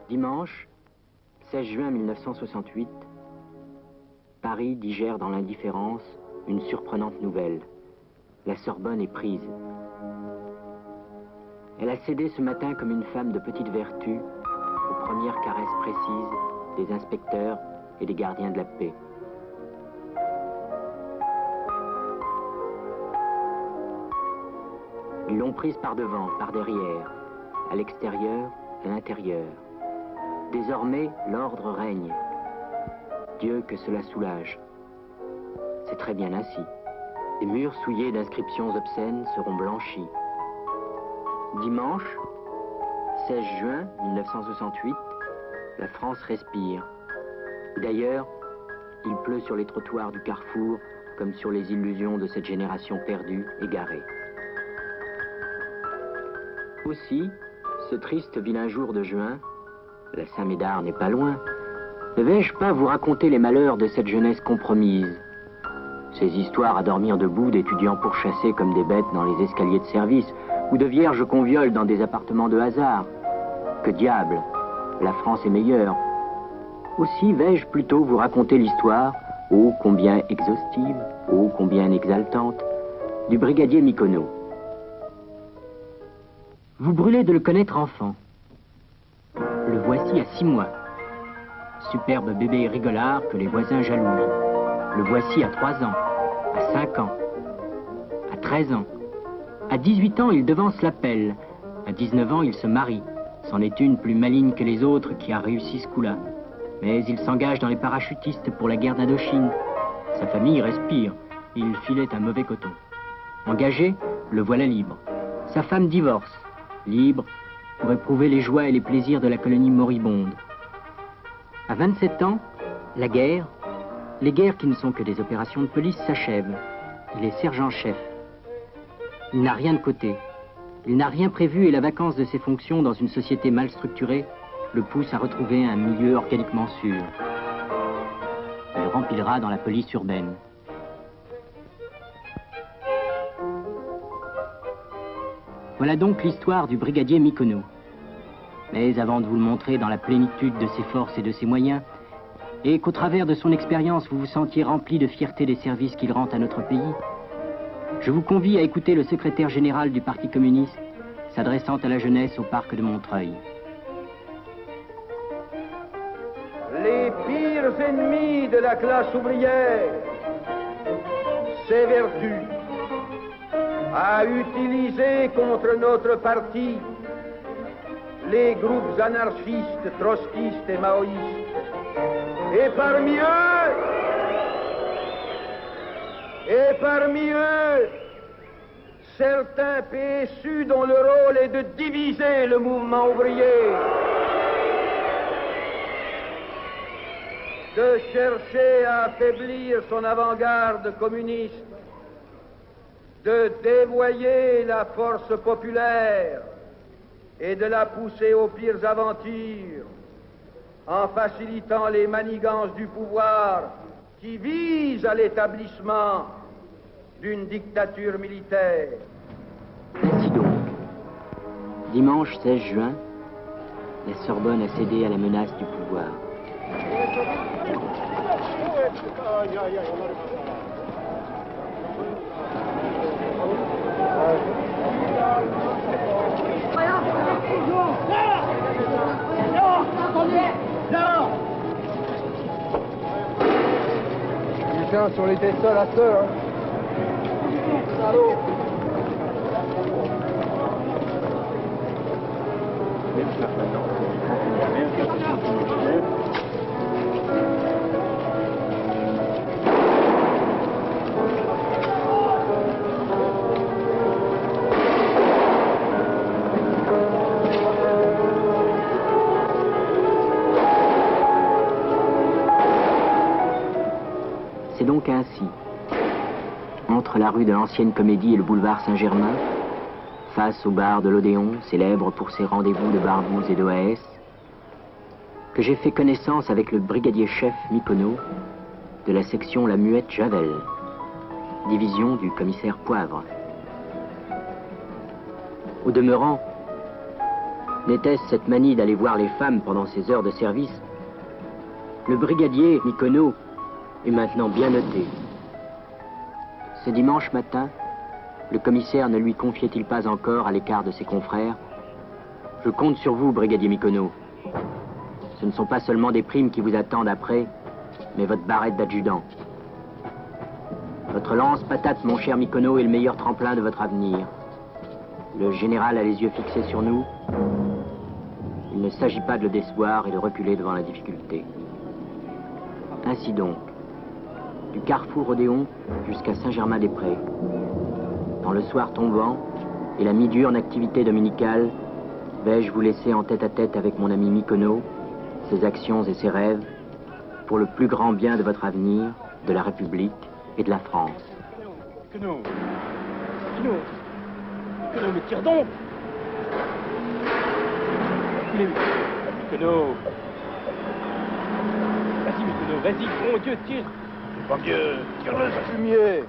Dimanche, 16 juin 1968, Paris digère dans l'indifférence une surprenante nouvelle. La Sorbonne est prise. Elle a cédé ce matin comme une femme de petite vertu aux premières caresses précises des inspecteurs et des gardiens de la paix. Ils l'ont prise par devant, par derrière, à l'extérieur, à l'intérieur. Désormais, l'ordre règne. Dieu que cela soulage. C'est très bien ainsi. Les murs souillés d'inscriptions obscènes seront blanchis. Dimanche, 16 juin 1968, la France respire. D'ailleurs, il pleut sur les trottoirs du carrefour comme sur les illusions de cette génération perdue, égarée. Aussi, ce triste vilain jour de juin, la Saint-Médard n'est pas loin, ne vais-je pas vous raconter les malheurs de cette jeunesse compromise? Ces histoires à dormir debout d'étudiants pourchassés comme des bêtes dans les escaliers de service, ou de vierges qu'on viole dans des appartements de hasard. Que diable, la France est meilleure. Aussi vais-je plutôt vous raconter l'histoire, ô combien exhaustive, ô combien exaltante, du brigadier Micono. Vous brûlez de le connaître enfant. Le voici à 6 mois. Superbe bébé rigolard que les voisins jalousent. Le voici à 3 ans, à 5 ans, à 13 ans. À 18 ans, il devance la pelle. À 19 ans, il se marie. C'en est une plus maligne que les autres qui a réussi ce coup-là. Mais il s'engage dans les parachutistes pour la guerre d'Indochine. Sa famille respire. Il filait un mauvais coton. Engagé, le voilà libre. Sa femme divorce. Libre pour éprouver les joies et les plaisirs de la colonie moribonde. À 27 ans, la guerre, les guerres qui ne sont que des opérations de police s'achèvent. Il est sergent-chef. Il n'a rien de côté. Il n'a rien prévu et la vacance de ses fonctions dans une société mal structurée le pousse à retrouver un milieu organiquement sûr. Il remplira dans la police urbaine. Voilà donc l'histoire du brigadier Micono. Mais avant de vous le montrer dans la plénitude de ses forces et de ses moyens, et qu'au travers de son expérience vous vous sentiez rempli de fierté des services qu'il rend à notre pays, je vous convie à écouter le secrétaire général du Parti communiste s'adressant à la jeunesse au parc de Montreuil. Les pires ennemis de la classe ouvrière, ses vertus, a utilisé contre notre parti les groupes anarchistes, trotskistes et maoïstes. Et parmi eux, certains PSU dont le rôle est de diviser le mouvement ouvrier, de chercher à affaiblir son avant-garde communiste, de dévoyer la force populaire et de la pousser aux pires aventures en facilitant les manigances du pouvoir qui visent à l'établissement d'une dictature militaire. Ainsi donc, dimanche 16 juin, la Sorbonne a cédé à la menace du pouvoir. Tiens, sur les testeurs à sœur. Salaud. C'est donc ainsi, entre la rue de l'Ancienne Comédie et le boulevard Saint-Germain, face au bar de l'Odéon, célèbre pour ses rendez-vous de barbouze et d'OAS, que j'ai fait connaissance avec le brigadier-chef Micono de la section La Muette Javel, division du commissaire Poivre. Au demeurant, N'était-ce cette manie d'aller voir les femmes pendant ses heures de service? Le brigadier Mikono est maintenant bien noté. Ce dimanche matin, le commissaire ne lui confiait-il pas encore à l'écart de ses confrères? Je compte sur vous, brigadier Mikono. Ce ne sont pas seulement des primes qui vous attendent après, mais votre barrette d'adjudant. Votre lance-patate, mon cher Mikono, est le meilleur tremplin de votre avenir. Le général a les yeux fixés sur nous. Il ne s'agit pas de le décevoir et de reculer devant la difficulté. Ainsi donc, du carrefour Odéon jusqu'à Saint-Germain-des-Prés. Dans le soir tombant et la mi-diurne activité dominicale, vais-je vous laisser en tête-à-tête avec mon ami Mikono, ses actions et ses rêves, pour le plus grand bien de votre avenir, de la République et de la France. Mikono, mais tire donc! Mikono! Vas-y, Mikono, vas-y, mon Dieu, tire! C'est pas mieux, tire-le, ça fumier!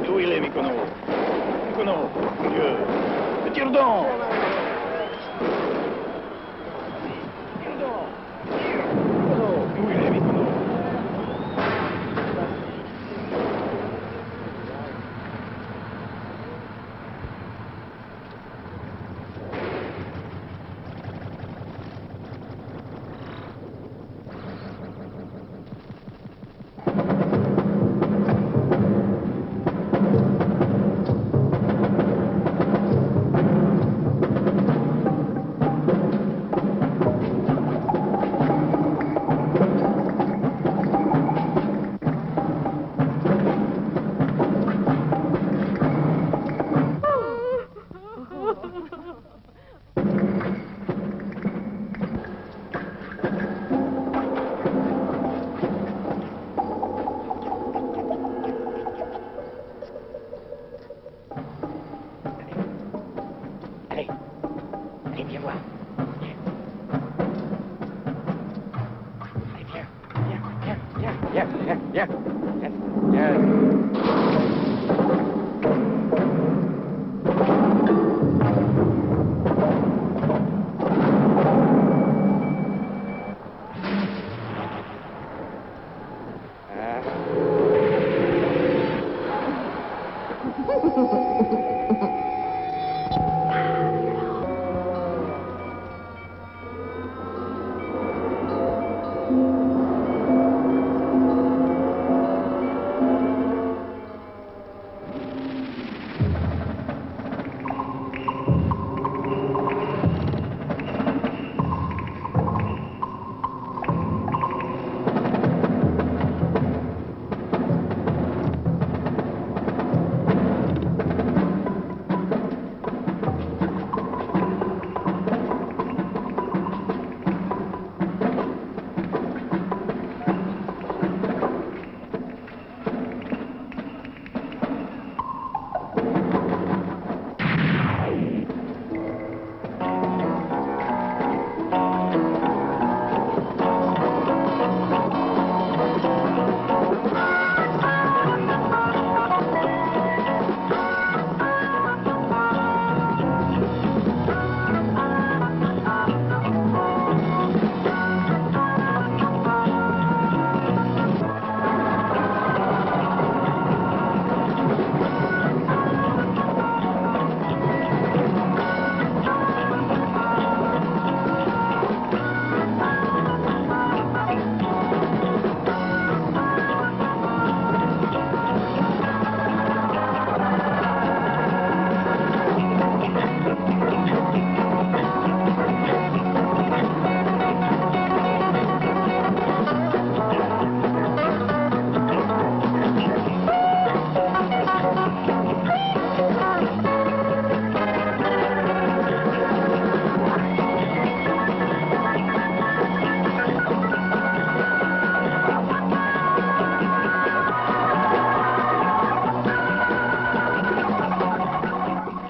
Et où il est, Mikono? Mikono, mon Dieu! Mais tire donc! Où il est, Mikono?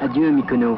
Adieu, Mikono.